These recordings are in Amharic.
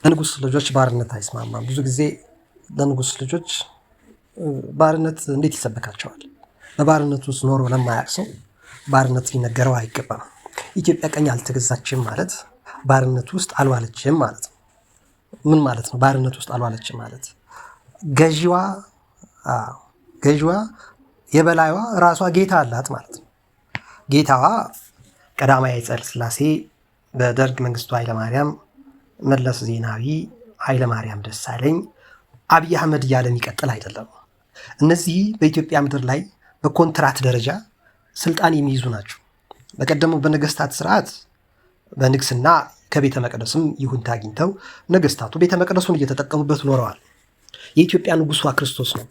ለንጉስ ልጆች ባርነት አይስማማም። ብዙ ጊዜ ለንጉስ ልጆች ባርነት እንዴት ይሰበካቸዋል? በባርነት ውስጥ ኖሮ ለማያውቅ ሰው ባርነት ሊነገረው አይገባም። ኢትዮጵያ ቀኝ አልተገዛችም ማለት ባርነት ውስጥ አልዋለችም ማለት ነው። ምን ማለት ነው? ባርነት ውስጥ አልዋለችም ማለት ገዢዋ የበላይዋ ራሷ ጌታ አላት ማለት ነው። ጌታዋ ቀዳማዊ ኃይለ ሥላሴ፣ በደርግ መንግስቱ ኃይለማርያም፣ መለስ ዜናዊ፣ ኃይለማርያም ደሳለኝ፣ አብይ አህመድ እያለ የሚቀጥል አይደለም። እነዚህ በኢትዮጵያ ምድር ላይ በኮንትራት ደረጃ ስልጣን የሚይዙ ናቸው። በቀደመው በነገስታት ስርዓት በንግስና ከቤተ መቅደስም ይሁንታ አግኝተው ነገስታቱ ቤተ መቅደሱን እየተጠቀሙበት ኖረዋል። የኢትዮጵያ ንጉሷ ክርስቶስ ነው።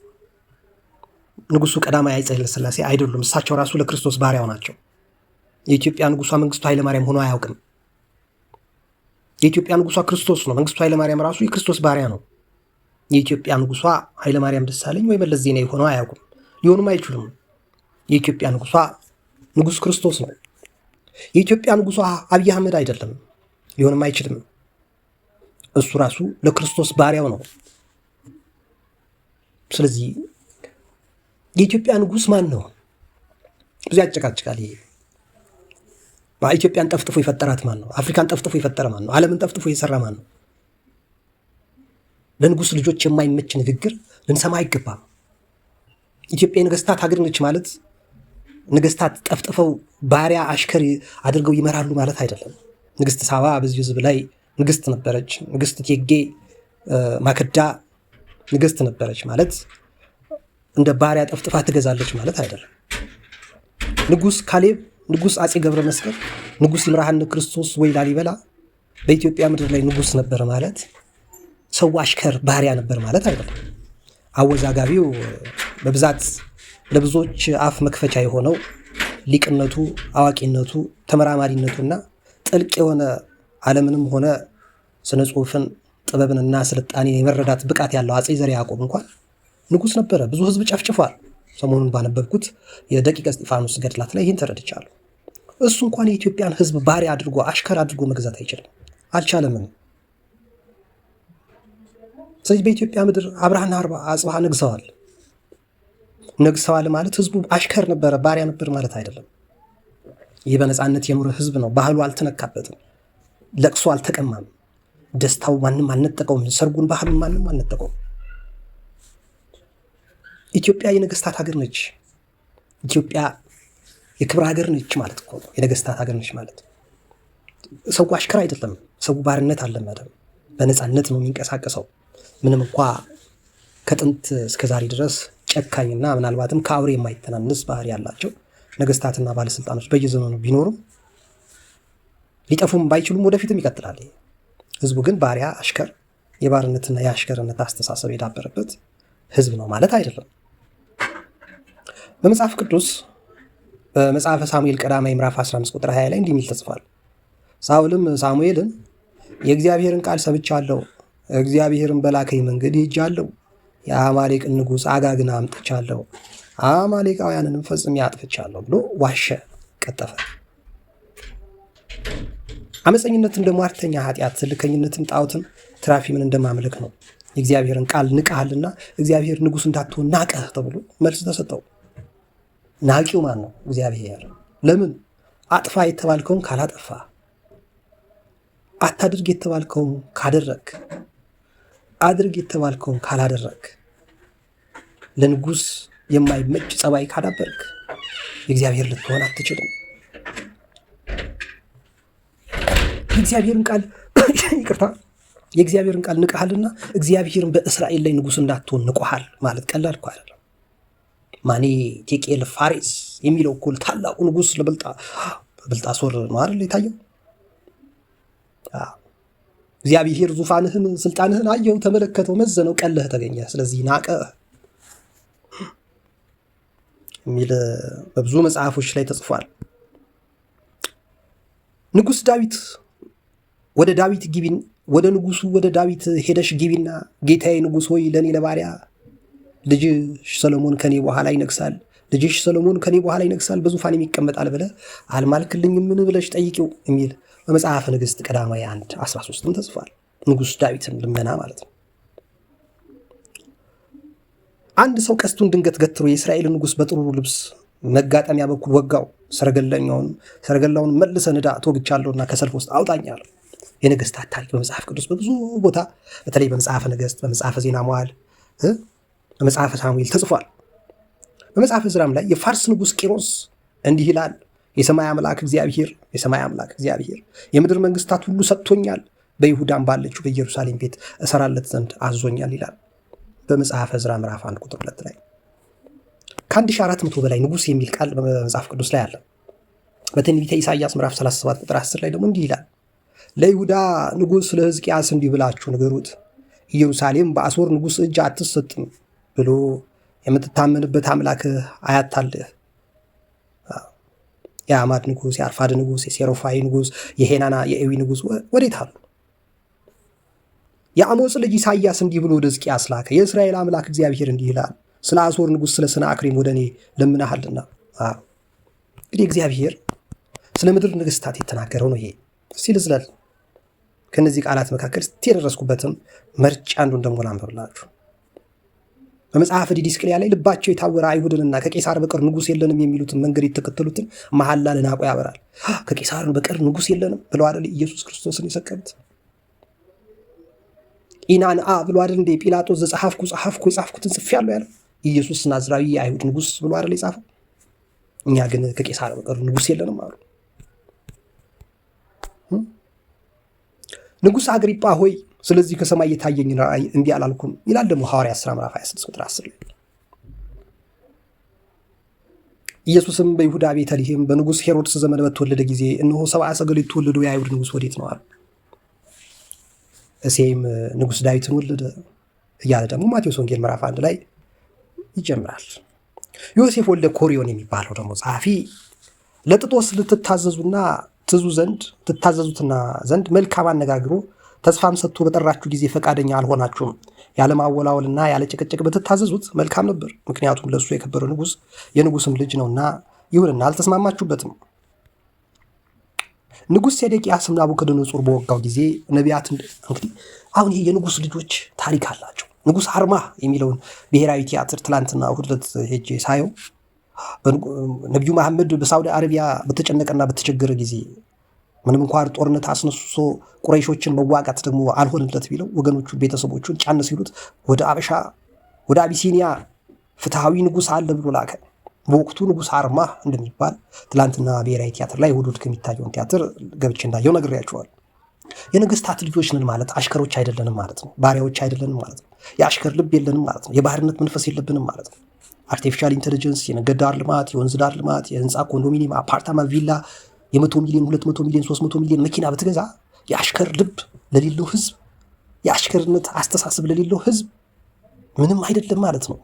ንጉሱ ቀዳማዊ ኃይለ ሥላሴ አይደሉም። እሳቸው ራሱ ለክርስቶስ ባሪያው ናቸው። የኢትዮጵያ ንጉሷ መንግስቱ ኃይለማርያም ሆኖ አያውቅም። የኢትዮጵያ ንጉሷ ክርስቶስ ነው። መንግስቱ ኃይለማርያም ራሱ የክርስቶስ ባሪያ ነው። የኢትዮጵያ ንጉሷ ኃይለማርያም ደሳለኝ ወይ መለስ ዜናዊ ሆነው አያውቁም፣ ሊሆኑም አይችሉም። የኢትዮጵያ ንጉሷ ንጉስ ክርስቶስ ነው። የኢትዮጵያ ንጉሷ አብይ አህመድ አይደለም፣ ሊሆንም አይችልም። እሱ ራሱ ለክርስቶስ ባሪያው ነው። ስለዚህ የኢትዮጵያ ንጉስ ማን ነው? ብዙ ያጨቃጭቃል። ይሄ ኢትዮጵያን ጠፍጥፎ የፈጠራት ማን ነው? አፍሪካን ጠፍጥፎ የፈጠረ ማን ነው? ዓለምን ጠፍጥፎ የሰራ ማን ነው? ለንጉስ ልጆች የማይመች ንግግር ልንሰማ አይገባም። ኢትዮጵያ የነገስታት ሀገር ነች ማለት ነገስታት ጠፍጥፈው ባሪያ አሽከር አድርገው ይመራሉ ማለት አይደለም። ንግስት ሳባ በዚህ ህዝብ ላይ ንግስት ነበረች። ንግስት እቴጌ ማክዳ ንግስት ነበረች ማለት እንደ ባሪያ ጠፍጥፋ ትገዛለች ማለት አይደለም። ንጉስ ካሌብ፣ ንጉስ አፄ ገብረ መስቀል፣ ንጉስ ይምርሃነ ክርስቶስ ወይ ላሊበላ በኢትዮጵያ ምድር ላይ ንጉስ ነበር ማለት ሰው አሽከር ባሪያ ነበር ማለት አይደለም። አወዛጋቢው በብዛት ለብዙዎች አፍ መክፈቻ የሆነው ሊቅነቱ፣ አዋቂነቱ፣ ተመራማሪነቱና ጥልቅ የሆነ ዓለምንም ሆነ ስነ ጽሁፍን ጥበብንና ስልጣኔን የመረዳት ብቃት ያለው አፄ ዘርዓ ያዕቆብ እንኳን ንጉስ ነበረ። ብዙ ህዝብ ጨፍጭፏል። ሰሞኑን ባነበብኩት የደቂቀ እስጢፋኖስ ገድላት ላይ ይህን ተረድቻለሁ። እሱ እንኳን የኢትዮጵያን ህዝብ ባሪያ አድርጎ አሽከር አድርጎ መግዛት አይችልም፣ አልቻለምም። ስለዚህ በኢትዮጵያ ምድር አብርሃና አጽብሃ ነግሰዋል ማለት ህዝቡ አሽከር ነበረ፣ ባሪያ ነበር ማለት አይደለም። ይህ በነፃነት የኖረ ህዝብ ነው። ባህሉ አልተነካበትም፣ ለቅሶ አልተቀማም፣ ደስታው ማንም አልነጠቀውም፣ ሰርጉን ባህሉን ማንም አልነጠቀውም። ኢትዮጵያ የነገስታት ሀገር ነች። ኢትዮጵያ የክብር ሀገር ነች ማለት እኮ ነው። የነገስታት ሀገር ነች ማለት ሰው አሽከር አይደለም። ሰው ባርነት አልለመደም፣ በነፃነት ነው የሚንቀሳቀሰው። ምንም እንኳ ከጥንት እስከ ዛሬ ድረስ ጨካኝና ምናልባትም ከአውሬ የማይተናነስ ባህሪ ያላቸው ነገስታትና ባለስልጣኖች በየዘመኑ ቢኖሩም ሊጠፉም ባይችሉም ወደፊትም ይቀጥላል። ህዝቡ ግን ባሪያ አሽከር፣ የባርነትና የአሽከርነት አስተሳሰብ የዳበረበት ህዝብ ነው ማለት አይደለም። በመጽሐፍ ቅዱስ በመጽሐፈ ሳሙኤል ቀዳማዊ ምዕራፍ 15 ቁጥር 20 ላይ እንዲህ የሚል ተጽፏል። ሳውልም ሳሙኤልን የእግዚአብሔርን ቃል ሰምቻለሁ፣ እግዚአብሔርን በላከኝ መንገድ ሄጃለሁ፣ የአማሌቅን ንጉሥ አጋግን አምጥቻለሁ፣ አማሌቃውያንንም ፈጽሜ አጥፍቻለሁ ብሎ ዋሸ፣ ቀጠፈ። አመፀኝነት እንደ ሟርተኛ ኃጢአት፣ ልከኝነትም ጣዖትን ትራፊምን እንደማምለክ ነው። የእግዚአብሔርን ቃል ንቀሃልና እግዚአብሔር ንጉሥ እንዳትሆን ናቀህ ተብሎ መልስ ተሰጠው። ናቂው ማን ነው? እግዚአብሔር። ለምን? አጥፋ የተባልከውን ካላጠፋ፣ አታድርግ የተባልከውን ካደረግ፣ አድርግ የተባልከውን ካላደረግ፣ ለንጉሥ የማይመች ጸባይ ካዳበርክ የእግዚአብሔር ልትሆን አትችልም። የእግዚአብሔርን ቃል ይቅርታ የእግዚአብሔርን ቃል ንቀሃልና እግዚአብሔርን በእስራኤል ላይ ንጉሥ እንዳትሆን ንቆሃል ማለት ቀላል እኮ አይደለም። ማኔ ቴቄል ፋሬስ የሚለው እኮ ታላቁ ንጉሥ ለብልጣሶር ነው አይደል የታየው? እግዚአብሔር ዙፋንህን ስልጣንህን አየው፣ ተመለከተው፣ መዘነው፣ ቀለህ ተገኘ፣ ስለዚህ ናቀ የሚል በብዙ መጽሐፎች ላይ ተጽፏል። ንጉሥ ዳዊት ወደ ዳዊት ግቢን ወደ ንጉሱ ወደ ዳዊት ሄደሽ ግቢና ጌታዬ ንጉሥ ሆይ ለኔ ለባሪያ ልጅሽ ሰሎሞን ከኔ በኋላ ይነግሳል፣ ልጅሽ ሰሎሞን ከኔ በኋላ ይነግሳል፣ በዙፋኔም ይቀመጣል ብለህ አልማልክልኝም ምን ብለሽ ጠይቂው የሚል በመጽሐፈ ነገሥት ቀዳማዊ 1:13 ተጽፏል። ንጉሥ ዳዊትን ልመና ማለት ነው። አንድ ሰው ቀስቱን ድንገት ገትሮ የእስራኤልን ንጉሥ በጥሩ ልብስ መጋጠሚያ በኩል ወጋው። ሰረገላውን መልሰ ንዳ ተወግቻለሁና ከሰልፍ ውስጥ አውጣኛለሁ። የነገስታት ታሪክ በመጽሐፍ ቅዱስ በብዙ ቦታ በተለይ በመጽሐፈ ነገሥት፣ በመጽሐፈ ዜና መዋዕል፣ በመጽሐፈ ሳሙኤል ተጽፏል። በመጽሐፈ ዕዝራም ላይ የፋርስ ንጉሥ ቂሮስ እንዲህ ይላል፣ የሰማይ አምላክ እግዚአብሔር የምድር መንግስታት ሁሉ ሰጥቶኛል፣ በይሁዳም ባለችው በኢየሩሳሌም ቤት እሰራለት ዘንድ አዞኛል ይላል በመጽሐፈ ዕዝራ ምዕራፍ 1 ቁጥር 2 ላይ። ከ1400 በላይ ንጉሥ የሚል ቃል በመጽሐፍ ቅዱስ ላይ አለ። በትንቢተ ኢሳይያስ ምዕራፍ 37 ቁጥር 10 ላይ ደግሞ እንዲህ ይላል፣ ለይሁዳ ንጉሥ ለሕዝቅያስ እንዲህ ብላችሁ ንገሩት፣ ኢየሩሳሌም በአሦር ንጉሥ እጅ አትሰጥም ብሎ የምትታመንበት አምላክህ አያታልህ። የአማድ ንጉሥ፣ የአርፋድ ንጉሥ፣ የሴሮፋይ ንጉሥ፣ የሄናና የኤዊ ንጉሥ ወዴት አሉ? የአሞጽ ልጅ ኢሳይያስ እንዲህ ብሎ ወደ ሕዝቅያስ ላከ፣ የእስራኤል አምላክ እግዚአብሔር እንዲህ ይላል፣ ስለ አሦር ንጉሥ ስለ ሰናክሬም ወደ እኔ ለምናሃልና። እንግዲህ እግዚአብሔር ስለ ምድር ነገሥታት የተናገረው ነው ይሄ። እስቲ ልዝለል ከነዚህ ቃላት መካከል እስቲ የደረስኩበትም መርጫ አንዱን ደግሞ ላንብብላችሁ። በመጽሐፈ ዲድስቅልያ ላይ ልባቸው የታወረ አይሁድንና ከቄሳር በቀር ንጉሥ የለንም የሚሉትን መንገድ የተከተሉትን መሐላ ልናቆ ያበራል። ከቄሳር በቀር ንጉሥ የለንም ብለው አይደል ኢየሱስ ክርስቶስን የሰቀሉት? ኢናንአ ብሎ አይደል እንደ ጲላጦስ ዘጸሐፍኩ የጻፍኩትን ጽፌአለሁ ያለው? ኢየሱስ ናዝራዊ የአይሁድ ንጉሥ ብሎ አይደል የጻፈው? እኛ ግን ከቄሳር በቀር ንጉሥ የለንም አሉ። ንጉሥ አግሪጳ ሆይ ስለዚህ ከሰማይ የታየኝ ራእይ እንዲህ አላልኩም ይላል ደግሞ ሐዋርያት ሥራ ምዕራፍ 26 ቁጥር 10 ላይ። ኢየሱስም በይሁዳ ቤተልሔም በንጉሥ ሄሮድስ ዘመን በተወለደ ጊዜ እነሆ ሰብአ ሰገል የተወለደው የአይሁድ ንጉሥ ወዴት ነው አሉ። እሴይም ንጉሥ ዳዊትን ወለደ እያለ ደግሞ ማቴዎስ ወንጌል ምዕራፍ 1 ላይ ይጀምራል። ዮሴፍ ወልደ ኮሪዮን የሚባለው ደግሞ ጸሐፊ ለጥጦስ ልትታዘዙና ትታዘዙትና ዘንድ መልካም አነጋግሮ ተስፋም ሰጥቶ በጠራችሁ ጊዜ ፈቃደኛ አልሆናችሁም። ያለማወላወልና ያለ ጭቅጭቅ ብትታዘዙት መልካም ነበር፣ ምክንያቱም ለእሱ የከበረ ንጉሥ የንጉሥም ልጅ ነውና። ይሁንና አልተስማማችሁበትም። ንጉሥ ሴዴቅያስም ናቡከደነፆር በወጋው ጊዜ ነቢያት እንግዲህ አሁን ይሄ የንጉሥ ልጆች ታሪክ አላቸው። ንጉሥ አርማህ የሚለውን ብሔራዊ ቲያትር ትላንትና እሑድ ዕለት ሄጄ ሳየው ነቢዩ መሐመድ በሳውዲ አረቢያ በተጨነቀና በተቸገረ ጊዜ ምንም እንኳን ጦርነት አስነስሶ ቁረይሾችን መዋጋት ደግሞ አልሆንለት ቢለው ወገኖቹ ቤተሰቦቹን ጫን ሲሉት ወደ አበሻ ወደ አቢሲኒያ ፍትሐዊ ንጉሥ አለ ብሎ ላከ። በወቅቱ ንጉሥ አርማህ እንደሚባል ትላንትና ብሔራዊ ቲያትር ላይ እሑድ ከሚታየውን ቲያትር ገብቼ እንዳየው ነግሬያቸዋል። የነገስታት ልጆች ነን ማለት አሽከሮች አይደለንም ማለት ነው። ባሪያዎች አይደለንም ማለት ነው። የአሽከር ልብ የለንም ማለት ነው። የባህርነት መንፈስ የለብንም ማለት ነው። አርቲፊሻል ኢንቴሊጀንስ፣ የመንገድ ዳር ልማት፣ የወንዝ ዳር ልማት፣ የህንፃ ኮንዶሚኒየም፣ አፓርታማ፣ ቪላ የ100 ሚሊዮን 200 ሚሊዮን 300 ሚሊዮን መኪና ብትገዛ የአሽከር ልብ ለሌለው ህዝብ፣ የአሽከርነት አስተሳሰብ ለሌለው ህዝብ ምንም አይደለም ማለት ነው።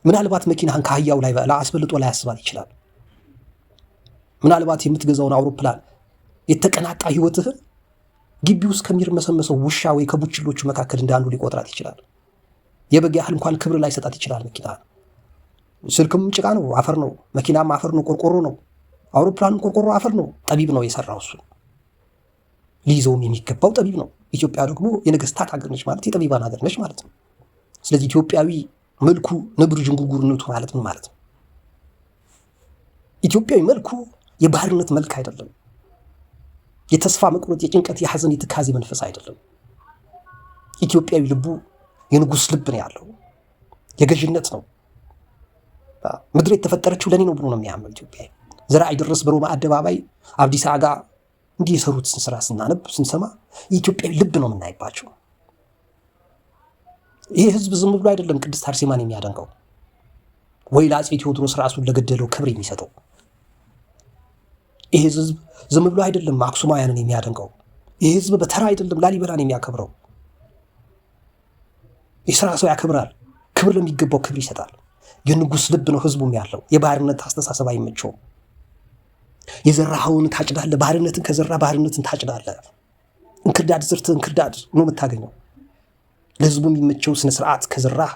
ምናልባት መኪናህን ከአህያው ላይ አስበልጦ ላይ ያስባል ይችላል። ምናልባት የምትገዛውን አውሮፕላን የተቀናጣ ህይወትህን ግቢ ውስጥ ከሚርመሰመሰው ውሻ ወይ ከቡችሎቹ መካከል እንዳንዱ ሊቆጥራት ይችላል። የበግ ያህል እንኳን ክብር ላይ ሰጣት ይችላል መኪና። ስልክም ጭቃ ነው፣ አፈር ነው። መኪናም አፈር ነው፣ ቆርቆሮ ነው። አውሮፕላንም ቆርቆሮ አፈር ነው። ጠቢብ ነው የሰራው እሱ። ሊይዘውም የሚገባው ጠቢብ ነው። ኢትዮጵያ ደግሞ የነገስታት ሀገር ነች ማለት የጠቢባን ሀገር ነች ማለት ነው። ስለዚህ ኢትዮጵያዊ መልኩ ነብር ዥንጉርጉርነቱ ማለት ምን ማለት ነው? ኢትዮጵያዊ መልኩ የባህርነት መልክ አይደለም። የተስፋ መቁረጥ፣ የጭንቀት፣ የሐዘን፣ የትካዜ መንፈስ አይደለም። ኢትዮጵያዊ ልቡ የንጉስ ልብ ነው ያለው። የገዥነት ነው። ምድር የተፈጠረችው ለኔ ነው ብሎ ነው የሚያምነው ኢትዮጵያዊ። ዘርአይ ድረስ በሮማ አደባባይ አብዲስ አጋ እንዲህ የሰሩትን ስራ ስናነብ ስንሰማ የኢትዮጵያዊ ልብ ነው የምናይባቸው። ይሄ ህዝብ ዝም ብሎ አይደለም ቅድስት አርሴማን የሚያደንቀው ወይ ለአፄ ቴዎድሮስ ራሱን ለገደለው ክብር የሚሰጠው። ይሄ ህዝብ ዝም ብሎ አይደለም አክሱማውያንን የሚያደንቀው። ይሄ ህዝብ በተራ አይደለም ላሊበላን የሚያከብረው። የሥራ ሰው ያከብራል። ክብር ለሚገባው ክብር ይሰጣል። የንጉስ ልብ ነው ህዝቡም ያለው። የባህርነት አስተሳሰብ አይመቸውም። የዘራኸውን ታጭዳለህ። ባህርነትን ከዘራ ባህርነትን ታጭዳለህ። እንክርዳድ ዝርትህ እንክርዳድ ነው የምታገኘው። ለህዝቡ የሚመቸው ስነ ስርዓት ከዘራህ፣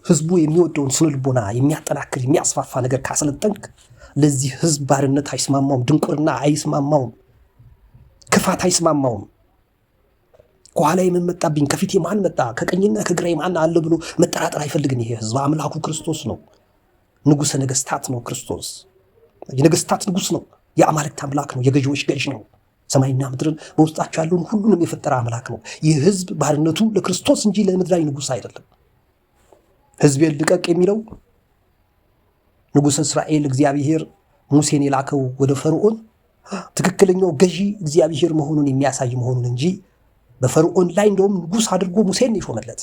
ህዝቡ የሚወደውን ስነ ልቦና የሚያጠናክር የሚያስፋፋ ነገር ካሰለጠንክ ለዚህ ህዝብ ባርነት አይስማማውም፣ ድንቁርና አይስማማውም፣ ክፋት አይስማማውም። ከኋላ ምን መጣብኝ፣ ከፊቴ ማን መጣ፣ ከቀኝና ከግራዬ ማን አለ ብሎ መጠራጠር አይፈልግም። ይሄ ህዝብ አምላኩ ክርስቶስ ነው። ንጉሠ ነገሥታት ነው ክርስቶስ። የነገሥታት ንጉሥ ነው። የአማልክት አምላክ ነው። የገዢዎች ገዥ ነው። ሰማይና ምድርን በውስጣቸው ያለውን ሁሉንም የፈጠረ አምላክ ነው። ይህ ህዝብ ባርነቱ ለክርስቶስ እንጂ ለምድራዊ ንጉሥ አይደለም። ህዝቤን ልቀቅ የሚለው ንጉሠ እስራኤል እግዚአብሔር ሙሴን የላከው ወደ ፈርዖን ትክክለኛው ገዢ እግዚአብሔር መሆኑን የሚያሳይ መሆኑን እንጂ በፈርዖን ላይ እንደውም ንጉሥ አድርጎ ሙሴን የሾመለት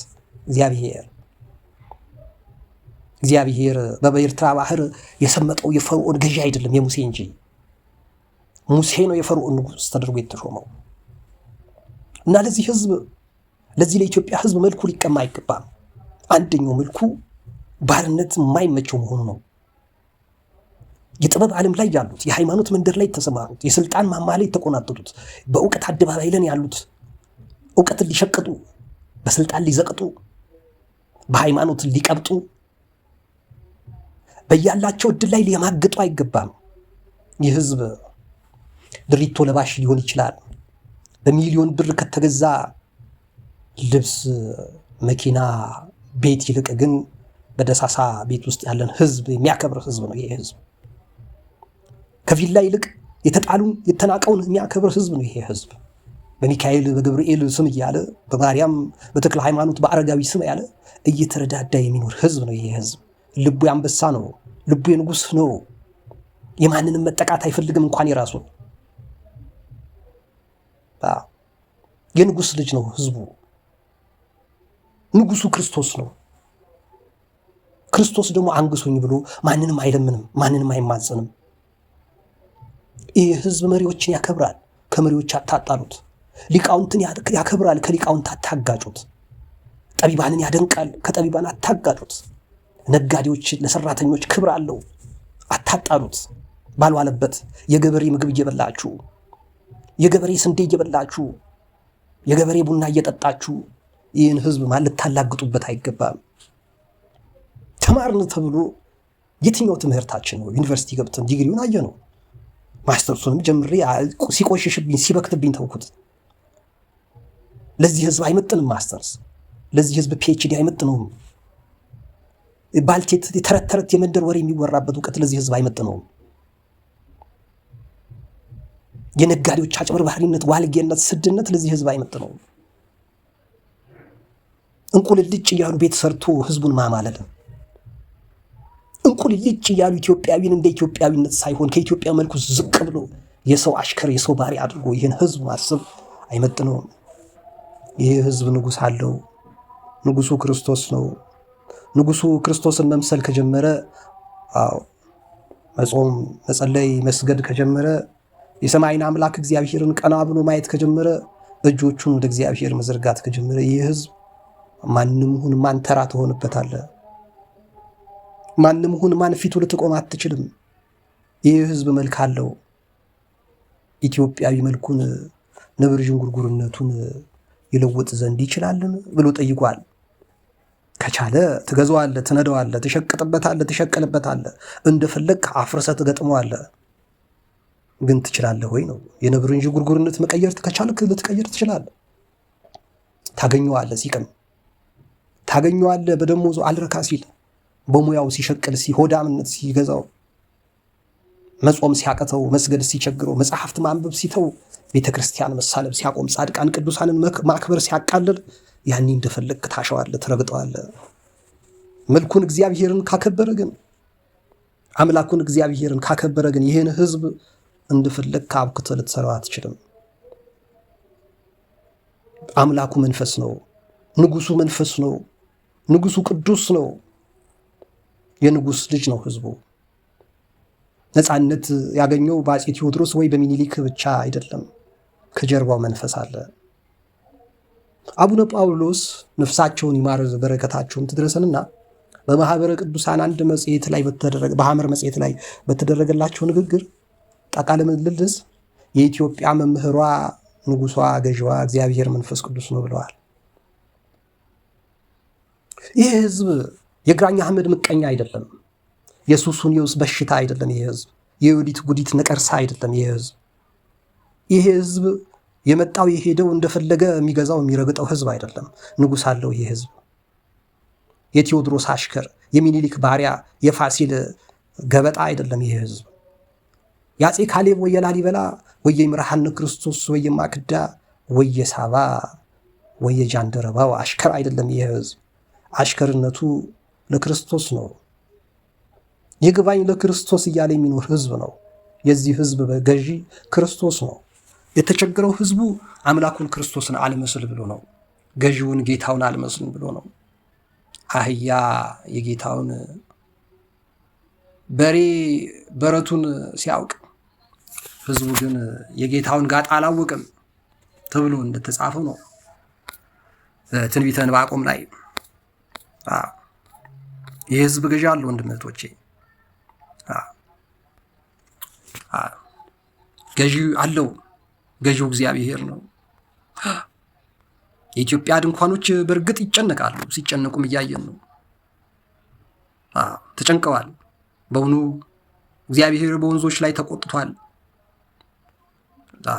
እግዚአብሔር በኤርትራ ባህር የሰመጠው የፈርዖን ገዢ አይደለም የሙሴ እንጂ ሙሴ ነው የፈርዖን ንጉሥ ተደርጎ የተሾመው። እና ለዚህ ህዝብ ለዚህ ለኢትዮጵያ ህዝብ መልኩ ሊቀማ አይገባም። አንደኛው መልኩ ባርነት የማይመቸው መሆኑ ነው። የጥበብ ዓለም ላይ ያሉት፣ የሃይማኖት መንደር ላይ የተሰማሩት፣ የስልጣን ማማ ላይ የተቆናጠጡት፣ በእውቀት አደባባይ ላይ ያሉት እውቀትን ሊሸቅጡ፣ በስልጣን ሊዘቅጡ፣ በሃይማኖት ሊቀብጡ፣ በያላቸው እድል ላይ ሊያማግጡ አይገባም። ይህ ህዝብ ድሪቶ ለባሽ ሊሆን ይችላል። በሚሊዮን ብር ከተገዛ ልብስ፣ መኪና፣ ቤት ይልቅ ግን በደሳሳ ቤት ውስጥ ያለን ህዝብ የሚያከብር ህዝብ ነው። ይሄ ህዝብ ከቪላ ይልቅ የተጣሉን የተናቀውን የሚያከብር ህዝብ ነው። ይሄ ህዝብ በሚካኤል በገብርኤል ስም እያለ በማርያም በተክለ ሃይማኖት በአረጋዊ ስም ያለ እየተረዳዳ የሚኖር ህዝብ ነው። ይሄ ህዝብ ልቡ ያንበሳ ነው። ልቡ የንጉሥ ነው። የማንንም መጠቃት አይፈልግም፣ እንኳን የራሱን። የንጉሥ ልጅ ነው ህዝቡ። ንጉሱ ክርስቶስ ነው። ክርስቶስ ደግሞ አንግሶኝ ብሎ ማንንም አይለምንም፣ ማንንም አይማጸንም። ይህ ህዝብ መሪዎችን ያከብራል፣ ከመሪዎች አታጣሉት። ሊቃውንትን ያከብራል፣ ከሊቃውንት አታጋጩት። ጠቢባንን ያደንቃል፣ ከጠቢባን አታጋጩት። ነጋዴዎችን ለሰራተኞች ክብር አለው፣ አታጣሉት። ባልዋለበት የገበሬ ምግብ እየበላችሁ፣ የገበሬ ስንዴ እየበላችሁ፣ የገበሬ ቡና እየጠጣችሁ ይህን ህዝብ ማለት ታላግጡበት አይገባም። ተማርን ተብሎ የትኛው ትምህርታችን ነው? ዩኒቨርሲቲ ገብተን ዲግሪውን አየ ነው። ማስተርሱንም ጀምሬ ሲቆሽሽብኝ ሲበክትብኝ ተውኩት። ለዚህ ህዝብ አይመጥንም ማስተርስ። ለዚህ ህዝብ ፒኤችዲ አይመጥነውም። ባልቴት የተረት ተረት የመንደር ወሬ የሚወራበት እውቀት ለዚህ ህዝብ አይመጥነውም። የነጋዴዎች አጭበርባሪነት፣ ዋልጌነት፣ ስድነት ለዚህ ህዝብ አይመጥነውም። እንቁልልጭ እያሉ ቤት ሰርቶ ህዝቡን ማማለል፣ እንቁልልጭ እያሉ ኢትዮጵያዊን እንደ ኢትዮጵያዊነት ሳይሆን ከኢትዮጵያ መልኩ ዝቅ ብሎ የሰው አሽከር የሰው ባሪ አድርጎ ይህን ህዝብ ማሰብ አይመጥነውም። ይህ ህዝብ ንጉሥ አለው። ንጉሱ ክርስቶስ ነው። ንጉሱ ክርስቶስን መምሰል ከጀመረ፣ መጾም፣ መጸለይ፣ መስገድ ከጀመረ፣ የሰማይን አምላክ እግዚአብሔርን ቀና ብሎ ማየት ከጀመረ፣ እጆቹን ወደ እግዚአብሔር መዘርጋት ከጀመረ ይህ ህዝብ ማንም ሁን ማን ተራ ትሆንበታለህ። ማንም ሁን ማን ፊቱ ልትቆም አትችልም። ይህ ህዝብ መልክ አለው። ኢትዮጵያዊ መልኩን ነብር ዥንጉርጉርነቱን ይለውጥ ዘንድ ይችላልን ብሎ ጠይቋል። ከቻለ ትገዛዋለህ፣ ትነዳዋለህ፣ ትሸቅጥበታለህ፣ ትሸቀልበታለህ፣ እንደፈለግ አፍርሰህ ትገጥመዋለህ። ግን ትችላለህ ወይ ነው። የነብርን ዥንጉርጉርነት መቀየር ከቻልክ ልትቀየር ትችላለህ። ታገኘዋለህ ሲቅም፣ ታገኘዋለህ በደሞዙ አልረካ ሲል፣ በሙያው ሲሸቅል፣ ሲሆዳምነት ሲገዛው፣ መጾም ሲያቀተው፣ መስገድ ሲቸግረው፣ መጽሐፍት ማንበብ ሲተው፣ ቤተክርስቲያን መሳለብ ሲያቆም፣ ጻድቃን ቅዱሳንን ማክበር ሲያቃልል፣ ያኔ እንደፈለግ ታሸዋለህ፣ ትረግጠዋለህ። መልኩን እግዚአብሔርን ካከበረ ግን፣ አምላኩን እግዚአብሔርን ካከበረ ግን ይህን ህዝብ እንደፈለግ ካብክተህ ልትሰራው አትችልም። አምላኩ መንፈስ ነው። ንጉሱ መንፈስ ነው። ንጉሱ ቅዱስ ነው። የንጉስ ልጅ ነው ህዝቡ። ነፃነት ያገኘው በአፄ ቴዎድሮስ ወይ በሚኒሊክ ብቻ አይደለም። ከጀርባው መንፈስ አለ። አቡነ ጳውሎስ ነፍሳቸውን ይማር በረከታቸውን ትድረሰንና በማህበረ ቅዱሳን አንድ መጽሔት ላይ በሐመር መጽሔት ላይ በተደረገላቸው ንግግር ቃለ ምልልስ የኢትዮጵያ መምህሯ፣ ንጉሷ፣ ገዥዋ እግዚአብሔር መንፈስ ቅዱስ ነው ብለዋል። ይህ ህዝብ የግራኝ አህመድ ምቀኛ አይደለም። የሱሱንዮስ በሽታ አይደለም። ይህ ህዝብ የዮዲት ጉዲት ነቀርሳ አይደለም። ይህ ህዝብ የመጣው የሄደው እንደፈለገ የሚገዛው የሚረግጠው ህዝብ አይደለም። ንጉሥ አለው ይሄ ህዝብ። የቴዎድሮስ አሽከር፣ የሚኒሊክ ባሪያ፣ የፋሲል ገበጣ አይደለም ይሄ ህዝብ። የአፄ ካሌብ ወየ ላሊበላ ወየ ይምርሃነ ክርስቶስ ወየ ማክዳ ወየ ሳባ ወየ ጃንደረባው አሽከር አይደለም ይሄ ህዝብ። አሽከርነቱ ለክርስቶስ ነው። ይግባኝ ለክርስቶስ እያለ የሚኖር ህዝብ ነው። የዚህ ህዝብ ገዢ ክርስቶስ ነው። የተቸገረው ህዝቡ አምላኩን ክርስቶስን አልመስል ብሎ ነው። ገዢውን ጌታውን አልመስል ብሎ ነው። አህያ የጌታውን በሬ በረቱን ሲያውቅ ህዝቡ ግን የጌታውን ጋጣ አላወቅም ተብሎ እንደተጻፈው ነው ትንቢተ ዕንባቆም ላይ። የህዝብ ገዢ አለው ወንድሞቼ። ገዢ አለው። ገዢው እግዚአብሔር ነው። የኢትዮጵያ ድንኳኖች በእርግጥ ይጨነቃሉ። ሲጨነቁም እያየን ነው። ተጨንቀዋል። በእውኑ እግዚአብሔር በወንዞች ላይ ተቆጥቷል።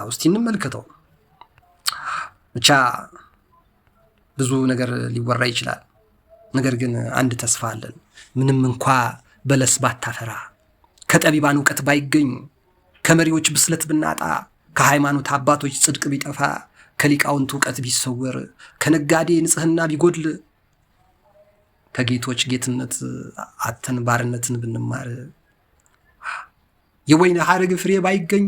እስቲ እንመልከተው። ብቻ ብዙ ነገር ሊወራ ይችላል። ነገር ግን አንድ ተስፋ አለን። ምንም እንኳ በለስ ባታፈራ፣ ከጠቢባን እውቀት ባይገኝ፣ ከመሪዎች ብስለት ብናጣ፣ ከሃይማኖት አባቶች ጽድቅ ቢጠፋ፣ ከሊቃውንት እውቀት ቢሰወር፣ ከነጋዴ ንጽሕና ቢጎድል፣ ከጌቶች ጌትነት አተን ባርነትን ብንማር፣ የወይን ሐረግ ፍሬ ባይገኝ፣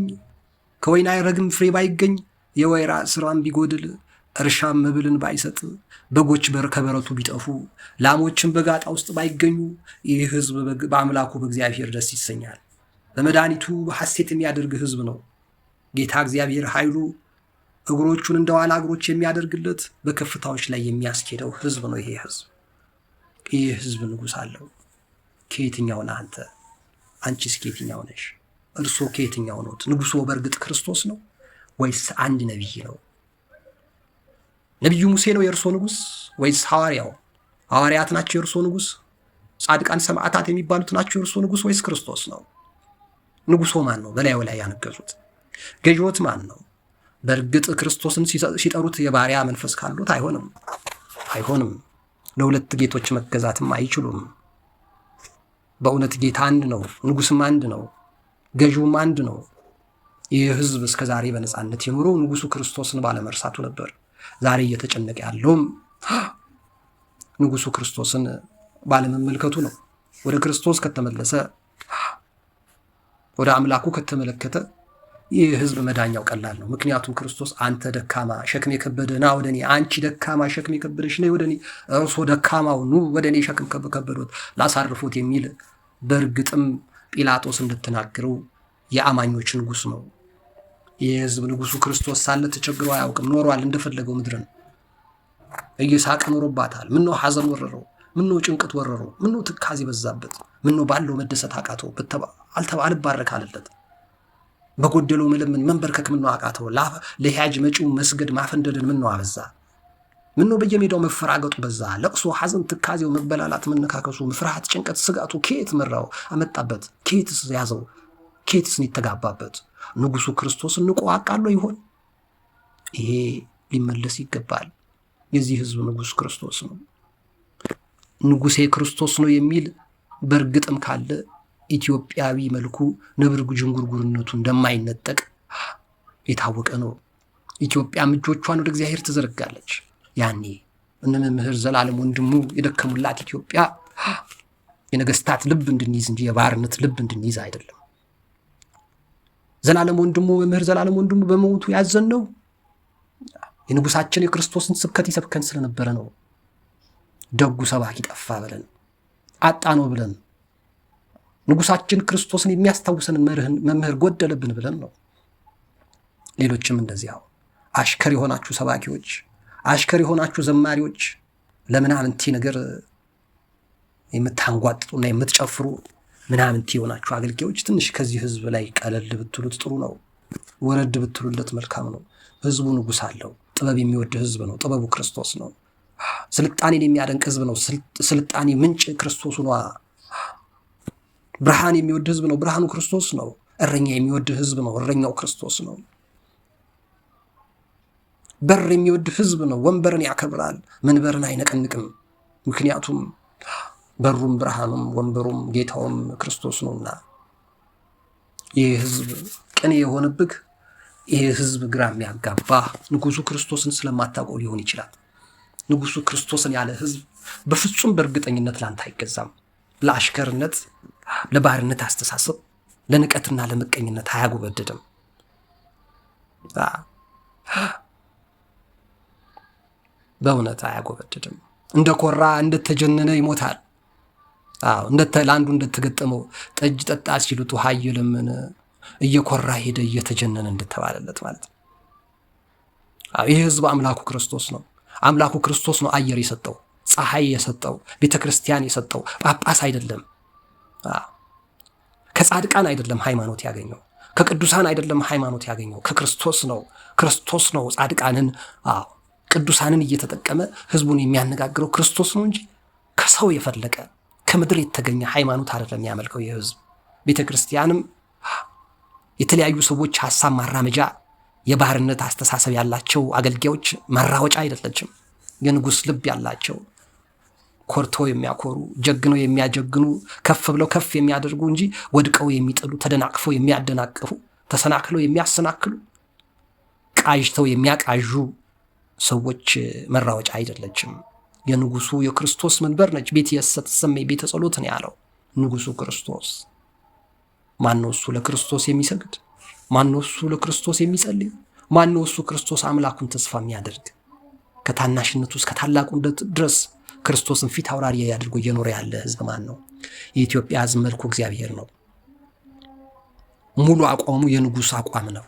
ከወይን ሐረግም ፍሬ ባይገኝ፣ የወይራ ስራም ቢጎድል፣ እርሻም መብልን ባይሰጥ፣ በጎች ከበረቱ ቢጠፉ፣ ላሞችን በጋጣ ውስጥ ባይገኙ፣ ይህ ህዝብ በአምላኩ በእግዚአብሔር ደስ ይሰኛል። በመድኃኒቱ ሐሴት የሚያደርግ ህዝብ ነው። ጌታ እግዚአብሔር ኃይሉ እግሮቹን እንደ ዋላ እግሮች የሚያደርግለት፣ በከፍታዎች ላይ የሚያስኬደው ህዝብ ነው ይሄ ህዝብ። ይህ ህዝብ ንጉሥ አለው። ከየትኛው ነህ አንተ? አንቺስ ከየትኛው ነሽ? እርሶ ከየትኛው ኖት? ንጉሶ በእርግጥ ክርስቶስ ነው ወይስ አንድ ነቢይ ነው? ነቢዩ ሙሴ ነው የእርሶ ንጉሥ ወይስ ሐዋርያው? ሐዋርያት ናቸው የእርሶ ንጉሥ? ጻድቃን ሰማዕታት የሚባሉት ናቸው የእርሶ ንጉሥ ወይስ ክርስቶስ ነው? ንጉሶ ማን ነው? በላዩ ላይ ያነገሱት ገዢዎት ማን ነው? በእርግጥ ክርስቶስን ሲጠሩት የባሪያ መንፈስ ካሉት አይሆንም። ለሁለት ጌቶች መገዛትም አይችሉም። በእውነት ጌታ አንድ ነው፣ ንጉስም አንድ ነው፣ ገዢውም አንድ ነው። ይህ ህዝብ እስከ ዛሬ በነፃነት የኖረው ንጉሱ ክርስቶስን ባለመርሳቱ ነበር። ዛሬ እየተጨነቀ ያለውም ንጉሱ ክርስቶስን ባለመመልከቱ ነው። ወደ ክርስቶስ ከተመለሰ፣ ወደ አምላኩ ከተመለከተ ይህ ህዝብ መዳኛው ቀላል ነው። ምክንያቱም ክርስቶስ አንተ ደካማ ሸክም የከበደ ና ወደ እኔ፣ አንቺ ደካማ ሸክም የከበደሽ ነይ ወደ እኔ፣ እርሶ ደካማው ኑ ወደ እኔ ሸክም ከበዶት ላሳርፎት የሚል በእርግጥም ጲላጦስ እንደተናገረው የአማኞች ንጉስ ነው። ይህ ህዝብ ንጉሱ ክርስቶስ ሳለ ተቸግሮ አያውቅም። ኖሯል እንደፈለገው ምድርን እየሳቀ ኖሮባታል። ምነው ሐዘን ወረረው? ምነው ጭንቀት ወረረው? ምነው ትካዜ በዛበት? ምነው ባለው መደሰት አቃተው? አልባረክ አለለት። በጎደለው መለመን መንበርከክ ምነው አቃተው? ለሕያጅ መጪው መስገድ ማፈንደድን ምነው አበዛ? ምነው በየሜዳው መፈራገጡ በዛ? ለቅሶ፣ ሐዘን፣ ትካዜው፣ መበላላት፣ መነካከሱ፣ ፍርሃት፣ ጭንቀት፣ ስጋቱ ከየት መራው አመጣበት? ከየትስ ያዘው? ከየትስ የተጋባበት? ንጉሱ ክርስቶስን ንቆ አቃሎ ይሆን? ይሄ ሊመለስ ይገባል። የዚህ ህዝብ ንጉስ ክርስቶስ ነው። ንጉሴ ክርስቶስ ነው የሚል በእርግጥም ካለ ኢትዮጵያዊ መልኩ ነብር ዥንጉርጉርነቱ እንደማይነጠቅ የታወቀ ነው። ኢትዮጵያም እጆቿን ወደ እግዚአብሔር ትዘረጋለች። ያኔ እነ መምህር ዘላለም ወንድሙ የደከሙላት ኢትዮጵያ የነገስታት ልብ እንድንይዝ እንጂ የባርነት ልብ እንድንይዝ አይደለም። ዘላለም ወንድሙ መምህር ዘላለም ወንድሙ በሞቱ ያዘን ነው የንጉሳችን የክርስቶስን ስብከት ይሰብከን ስለነበረ ነው። ደጉ ሰባኪ ጠፋ ብለን አጣ ነው ብለን ንጉሳችን ክርስቶስን የሚያስታውሰን መምህር ጎደለብን ብለን ነው። ሌሎችም እንደዚያው አሽከር የሆናችሁ ሰባኪዎች፣ አሽከር የሆናችሁ ዘማሪዎች፣ ለምናምንቲ ነገር የምታንጓጥጡና የምትጨፍሩ ምናምንቲ የሆናችሁ አገልጋዮች ትንሽ ከዚህ ህዝብ ላይ ቀለል ብትሉት ጥሩ ነው። ወረድ ብትሉለት መልካም ነው። ህዝቡ ንጉስ አለው። ጥበብ የሚወድ ህዝብ ነው። ጥበቡ ክርስቶስ ነው። ስልጣኔን የሚያደንቅ ህዝብ ነው። ስልጣኔ ምንጭ ክርስቶስ ነው። ብርሃን የሚወድ ህዝብ ነው። ብርሃኑ ክርስቶስ ነው። እረኛ የሚወድ ህዝብ ነው። እረኛው ክርስቶስ ነው። በር የሚወድ ህዝብ ነው። ወንበርን ያከብራል፣ መንበርን አይነቀንቅም። ምክንያቱም በሩም ብርሃኑም ወንበሩም ጌታውም ክርስቶስ ነውና። ይህ ህዝብ ቅኔ የሆነብህ፣ ይህ ህዝብ ግራ የሚያጋባ ንጉሱ ክርስቶስን ስለማታውቀው ሊሆን ይችላል። ንጉሱ ክርስቶስን ያለ ህዝብ በፍጹም በእርግጠኝነት ላንተ አይገዛም። ለአሽከርነት፣ ለባህርነት አስተሳሰብ፣ ለንቀትና ለምቀኝነት አያጎበድድም። በእውነት አያጎበድድም። እንደኮራ እንደተጀነነ ይሞታል። ለአንዱ እንደተገጠመው ጠጅ ጠጣ ሲሉት ውሃ እየለመነ እየኮራ ሄደ እየተጀነነ እንደተባለለት ማለት ነው። ይህ ህዝብ አምላኩ ክርስቶስ ነው። አምላኩ ክርስቶስ ነው አየር የሰጠው፣ ፀሐይ የሰጠው፣ ቤተ ክርስቲያን የሰጠው። ጳጳስ አይደለም። ከጻድቃን አይደለም ሃይማኖት ያገኘው፣ ከቅዱሳን አይደለም ሃይማኖት ያገኘው፣ ከክርስቶስ ነው። ክርስቶስ ነው ጻድቃንን ቅዱሳንን እየተጠቀመ ህዝቡን የሚያነጋግረው ክርስቶስ ነው እንጂ ከሰው የፈለቀ ከምድር የተገኘ ሃይማኖት አይደለም የሚያመልከው ይህ ህዝብ። ቤተ ክርስቲያንም የተለያዩ ሰዎች ሐሳብ ማራመጃ፣ የባህርነት አስተሳሰብ ያላቸው አገልጋዮች ማራወጫ አይደለችም። የንጉሥ ልብ ያላቸው ኮርተው የሚያኮሩ፣ ጀግነው የሚያጀግኑ፣ ከፍ ብለው ከፍ የሚያደርጉ እንጂ ወድቀው የሚጥሉ፣ ተደናቅፈው የሚያደናቅፉ፣ ተሰናክለው የሚያሰናክሉ፣ ቃዥተው የሚያቃዡ ሰዎች መራወጫ አይደለችም። የንጉሱ የክርስቶስ መንበር ነች። ቤት የሰተሰመ ቤተ ጸሎት ነው ያለው ንጉሱ ክርስቶስ። ማነው እሱ ለክርስቶስ የሚሰግድ? ማነው እሱ ለክርስቶስ የሚጸልይ? ማነው እሱ ክርስቶስ አምላኩን ተስፋ የሚያደርግ? ከታናሽነቱ እስከ ታላቁነት ድረስ ክርስቶስን ፊት አውራሪ አድርጎ እየኖረ ያለ ህዝብ ማን ነው? የኢትዮጵያ ህዝብ መልኩ እግዚአብሔር ነው። ሙሉ አቋሙ የንጉስ አቋም ነው።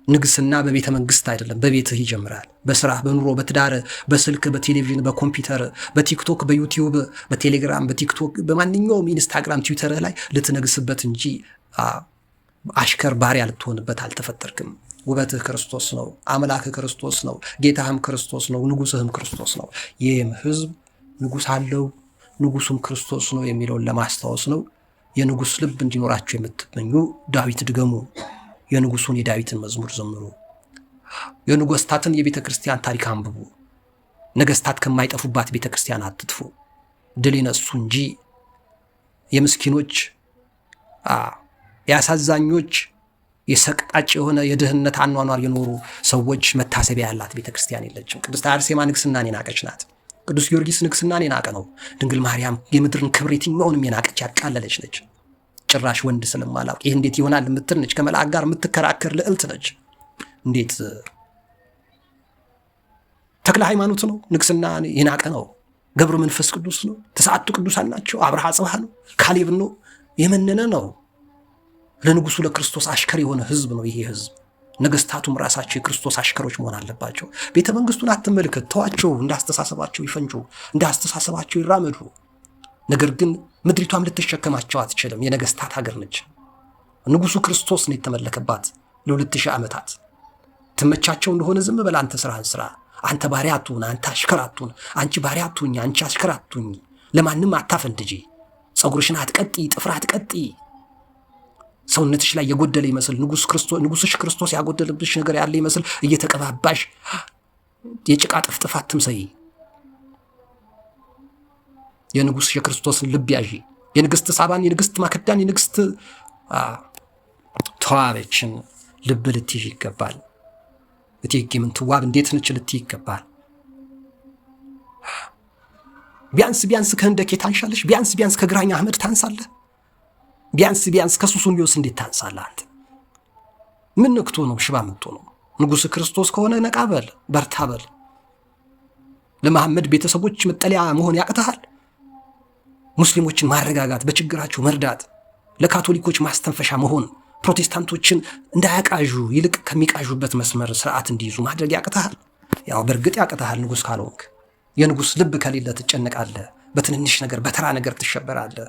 ንግስና በቤተ መንግስት አይደለም፣ በቤትህ ይጀምራል። በስራ፣ በኑሮ፣ በትዳር፣ በስልክ፣ በቴሌቪዥን፣ በኮምፒውተር፣ በቲክቶክ፣ በዩቲዩብ፣ በቴሌግራም፣ በቲክቶክ፣ በማንኛውም ኢንስታግራም፣ ትዊተር ላይ ልትነግስበት እንጂ አሽከር ባሪያ ልትሆንበት አልተፈጠርክም። ውበትህ ክርስቶስ ነው። አምላክህ ክርስቶስ ነው። ጌታህም ክርስቶስ ነው። ንጉስህም ክርስቶስ ነው። ይህም ህዝብ ንጉስ አለው፣ ንጉሱም ክርስቶስ ነው የሚለውን ለማስታወስ ነው። የንጉስ ልብ እንዲኖራቸው የምትመኙ ዳዊት ድገሙ። የንጉሱን የዳዊትን መዝሙር ዘምሩ። የነገስታትን የቤተ ክርስቲያን ታሪክ አንብቡ። ነገስታት ከማይጠፉባት ቤተ ክርስቲያን አትጥፉ። ድል ይነሱ እንጂ የምስኪኖች የአሳዛኞች የሰቅጣጭ የሆነ የድህነት አኗኗር የኖሩ ሰዎች መታሰቢያ ያላት ቤተ ክርስቲያን የለችም። ቅድስት አርሴማ ንግስናን የናቀች ናት። ቅዱስ ጊዮርጊስ ንግስናን የናቀ ነው። ድንግል ማርያም የምድርን ክብር የትኛውንም የናቀች ያቃለለች ነች። ጭራሽ ወንድ ስለማላውቅ ይህ እንዴት ይሆናል የምትል ነች። ከመልአክ ጋር የምትከራከር ልዕልት ነች። እንዴት ተክለ ሃይማኖት ነው ንግስና የናቀ ነው። ገብረ መንፈስ ቅዱስ ነው። ተስዓቱ ቅዱሳን ናቸው። አብርሃ ጽብሃ ነው። ካሌብ ነው። የመነነ ነው። ለንጉሱ ለክርስቶስ አሽከር የሆነ ህዝብ ነው ይሄ ህዝብ። ነገስታቱም ራሳቸው የክርስቶስ አሽከሮች መሆን አለባቸው። ቤተ መንግስቱን አትመልከት፣ ተዋቸው። እንዳስተሳሰባቸው ይፈንጩ፣ እንዳስተሳሰባቸው ይራመዱ። ነገር ግን ምድሪቷም ልትሸከማቸው አትችልም። የነገስታት ሀገር ነች። ንጉሱ ክርስቶስ ነው የተመለከባት ለ2000 ዓመታት። ትመቻቸው እንደሆነ ዝም በል አንተ ስራህን ስራ። አንተ ባሪያ አትሁን፣ አንተ አሽከር አትሁን፣ አንቺ ባሪያ አትሁኝ፣ አንቺ አሽከር አትሁኝ። ለማንም አታፈንድጂ። ጸጉርሽን አትቀጢ፣ ጥፍር አትቀጢ። ሰውነትሽ ላይ የጎደለ ይመስል ንጉስሽ ክርስቶስ ያጎደለብሽ ነገር ያለ ይመስል እየተቀባባሽ የጭቃ ጥፍጥፍ አትምሰይ። የንጉስ የክርስቶስን ልብ ያዢ። የንግስት ሳባን፣ የንግስት ማከዳን፣ የንግስት ተዋበችን ልብ ልትይዥ ይገባል። እቴጌ ምንትዋብ እንዴት ነች ልትይ ይገባል። ቢያንስ ከህንደኬ ታንሻለሽ። ቢያንስ ከግራኝ አህመድ ታንሳለህ። ቢያንስ ከሱሱንዮስ እንዴት ታንሳለህ አንተ? ምን ነክቶ ነው ሽባ ምቶ ነው? ንጉስ ክርስቶስ ከሆነ ነቃ በል፣ በርታ በል። ለመሐመድ ቤተሰቦች መጠለያ መሆን ያቅተሃል። ሙስሊሞችን ማረጋጋት፣ በችግራቸው መርዳት፣ ለካቶሊኮች ማስተንፈሻ መሆን፣ ፕሮቴስታንቶችን እንዳያቃዡ ይልቅ ከሚቃዡበት መስመር ስርዓት እንዲይዙ ማድረግ ያቅተሃል። ያው በእርግጥ ያቅተሃል ንጉስ ካልሆንክ። የንጉስ ልብ ከሌለ ትጨነቃለህ። በትንንሽ ነገር በተራ ነገር ትሸበራለህ።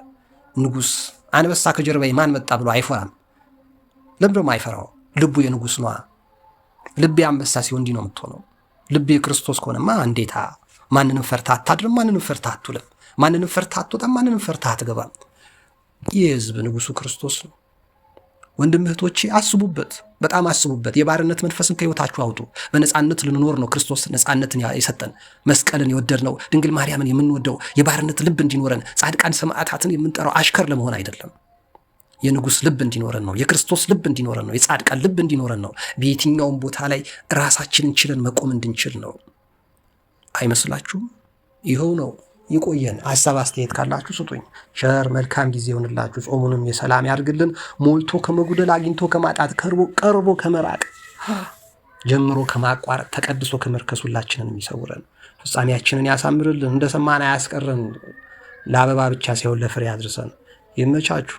ንጉስ አንበሳ ከጀርባዬ ማን መጣ ብሎ አይፈራም። ለምንድነው አይፈራው? ልቡ የንጉስ ነዋ። ልብ አንበሳ ሲሆን እንዲህ ነው የምትሆነው። ልብ የክርስቶስ ከሆነማ እንዴታ ማንንም ፈርታ አታድርም፣ ማንንም ፈርታ አትውልም፣ ማንንም ፈርታ አትወጣም፣ ማንንም ፈርታ አትገባም። ይህ ህዝብ ንጉሱ ክርስቶስ ነው። ወንድም እህቶቼ አስቡበት፣ በጣም አስቡበት። የባርነት መንፈስን ከህይወታችሁ አውጡ። በነፃነት ልንኖር ነው ክርስቶስ ነፃነትን የሰጠን፣ መስቀልን የወደድነው፣ ድንግል ማርያምን የምንወደው፣ የባርነት ልብ እንዲኖረን፣ ጻድቃን ሰማዕታትን የምንጠራው አሽከር ለመሆን አይደለም። የንጉሥ ልብ እንዲኖረን ነው። የክርስቶስ ልብ እንዲኖረን ነው። የጻድቃን ልብ እንዲኖረን ነው። በየትኛውም ቦታ ላይ ራሳችንን ችለን መቆም እንድንችል ነው። አይመስላችሁም? ይኸው ነው። ይቆየን። ሀሳብ አስተያየት ካላችሁ ስጡኝ። ቸር መልካም ጊዜ ይሆንላችሁ። ጾሙንም የሰላም ያድርግልን። ሞልቶ ከመጉደል አግኝቶ ከማጣት ቀርቦ ከመራቅ ጀምሮ ከማቋረጥ ተቀድሶ ከመርከስ ሁላችንን የሚሰውረን፣ ፍጻሜያችንን ያሳምርልን፣ እንደሰማን አያስቀረን፣ ለአበባ ብቻ ሳይሆን ለፍሬ ያድርሰን። ይመቻችሁ።